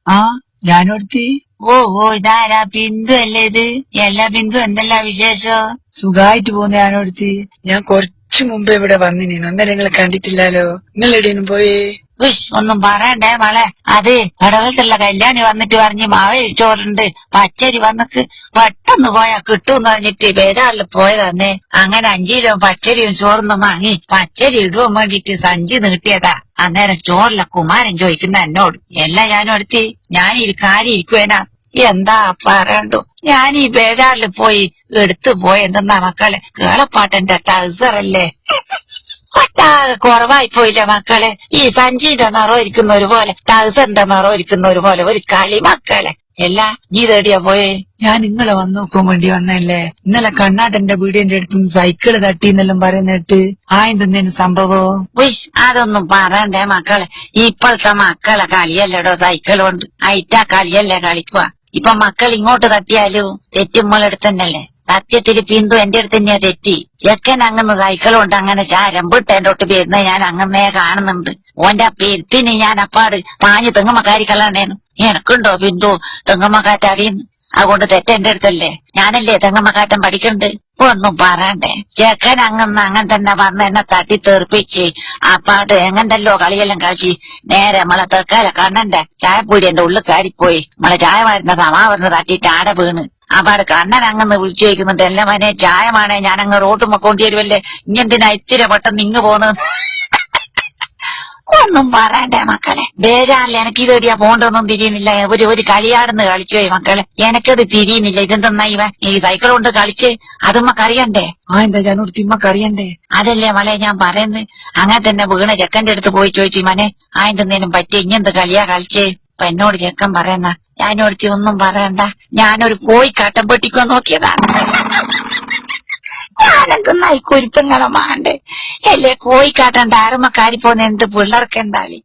ആ ഞാനോടുത്തി. ഓ ഓ ഇതാരാ ബിന്ദു അല്ലേ ഇത്? എല്ലാ ബിന്ദു എന്തെല്ലാ വിശേഷം? സുഖായിട്ട് പോകുന്ന ഞാനോടുത്തി. ഞാൻ കുറച്ചു മുമ്പ് ഇവിടെ വന്നിനു. അന്നേരം നിങ്ങൾ കണ്ടിട്ടില്ലാലോ. നിങ്ങൾ എവിടെയും പോയേ? ഉഷ് ഒന്നും പറയണ്ടേ മോളെ. അത് ഇടവത്തുള്ള കല്യാണി വന്നിട്ട് പറഞ്ഞ് മാവേലി ചോറുണ്ട് പച്ചരി വന്നിട്ട് പെട്ടെന്ന് പോയാ കിട്ടുമെന്ന് പറഞ്ഞിട്ട് ബേജാറിൽ പോയതന്നേ. അങ്ങനെ 5 കിലോ പച്ചരിയും ചോറൊന്നും വാങ്ങി പച്ചരി ഇടുവാൻ വേണ്ടിട്ട് സഞ്ചി നീട്ടിയതാ. അന്നേരം ചോറില്ല കുമാരൻ ചോദിക്കുന്ന എന്നോട് എല്ലാം ഞാനോടുത്തി ഞാനൊരു കാര്യം ഇരിക്കുവേനാ. എന്താ പറയണ്ടു, ഞാൻ ഈ ബേജാറിൽ പോയി എടുത്തു പോയെന്തെന്നാ മക്കളെ, കേളപ്പാട്ടന്റെ ടൗസറല്ലേ ഒട്ടാകെ കുറവായി പോയില്ല മക്കളെ. ഈ സഞ്ചിന്റെ നിറം ഇരിക്കുന്ന ഒരു പോലെ ടൗസറിന്റെ നിറം ഇരിക്കുന്ന ഒരു പോലെ ഒരു കളി മക്കളെ. എല്ലാ നീ തേടിയാ പോയേ? ഞാൻ നിങ്ങളെ വന്നു നോക്കാൻ വേണ്ടി വന്നല്ലേ. ഇന്നലെ കണ്ണാട്ടന്റെ വീടിന്റെ അടുത്തുനിന്ന് സൈക്കിള് തട്ടിന്നെല്ലാം പറയുന്നിട്ട് എന്തെന്നേനും സംഭവം? ഉഷ് അതൊന്നും പറയണ്ടേ മക്കളെ. ഇപ്പോഴത്തെ മക്കളെ കളിയല്ലേടോ സൈക്കിൾ കൊണ്ട്. അയിറ്റാ കളിയല്ലേ കളിക്കുക. ഇപ്പൊ മക്കൾ ഇങ്ങോട്ട് തട്ടിയാലും തെറ്റുമ്പോളെടുത്തന്നല്ലേ. സത്യത്തില് ബിന്ദു എന്റെ അടുത്ത് തന്നെയാ തെറ്റി. ചെക്കൻ അങ്ങനെ സൈക്കിൾ കൊണ്ട് അങ്ങനെ ചാരമ്പിട്ട് എന്റെ ഒട്ട് വരുന്നത് ഞാൻ അങ്ങനെ കാണുന്നുണ്ട്. ഓന്റെ ആ പെരുത്തിന് ഞാൻ അപ്പാട് പാഞ്ഞ് തെങ്ങമ്മക്കാരി കളണ്ടേനു. എനക്കുണ്ടോ ബിന്ദു തെങ്ങമ്മക്കാറ്ററിയുന്നു? അതുകൊണ്ട് തെറ്റെന്റെ അടുത്തല്ലേ. ഞാനല്ലേ തെങ്ങമ്മക്കാറ്റം പഠിക്കണ്ട്. ഒന്നും പറയണ്ടേ, ചെക്കൻ അങ്ങനെ തന്നെ പറഞ്ഞ് എന്നെ തട്ടി തെറിപ്പിച്ച് അപ്പാട്ട് എങ്ങന്തല്ലോ കളിയെല്ലാം കളിച്ച് നേരെ നമ്മളെ തെക്കാല കണ്ണന്റെ ചായപ്പൊടി എന്റെ ഉള്ളിൽ കാരിപ്പോയി. നമ്മളെ ചായ വരുന്ന സമാവറിന് തട്ടിട്ട് ആടെ വീണ് അപ്പാട് കണ്ണൻ അങ്ങന്ന് വിളിച്ചു ചോദിക്കുന്നുണ്ട്, എല്ലാം മനെ ചായമാണേ ഞാനങ്ങ് റോട്ടുമ്മ കൊണ്ടുവരുമല്ലേ, ഇങ്ങെന്തിനാ ഇത്തിരി പെട്ടെന്ന് ഇങ്ങ് പോന്ന്. ഒന്നും പറയണ്ടേ മക്കളെ. ബേജാറില്ല, എനിക്ക് ഇതേടിയാ പോണ്ടൊന്നും തിരിയുന്നില്ല. ഒരു കളിയാടുന്ന് കളിച്ചുപോയി മക്കളെ. എനിക്കത് തിരിയുന്നില്ല. ഇതെന്തെന്നാ ഇവ ഈ സൈക്കിൾ കൊണ്ട് കളിച്ച് അതുമ്മക്കറിയണ്ടേ? എന്താ ഞാനോടുത്തി ഇമ്മക്കറിയണ്ടേ? അതല്ലേ മലെ ഞാൻ പറയുന്നത്. അങ്ങനെ തന്നെ വീണ ചെക്കന്റെ അടുത്ത് പോയി ചോദിച്ചു, മനെ എന്തെന്തേലും പറ്റി ഇങ്ങനത്തെ കളിയാ കളിച്ചേ? അപ്പൊ എന്നോട് ചെക്കൻ പറയുന്ന ഞാനോടുത്തി ഒന്നും പറയണ്ട, ഞാനൊരു കോഴിക്കാട്ടം പൊട്ടിക്കാൻ നോക്കിയതാണ്. ഞാനൊക്കെ നൈക്കുരുത്തങ്ങളെ മാണ്ടേ അല്ലേ കോഴിക്കാട്ടം ഡാറുമ്മക്കാരി പോന്ന എന്ത് പിള്ളേർക്ക് എന്താളി.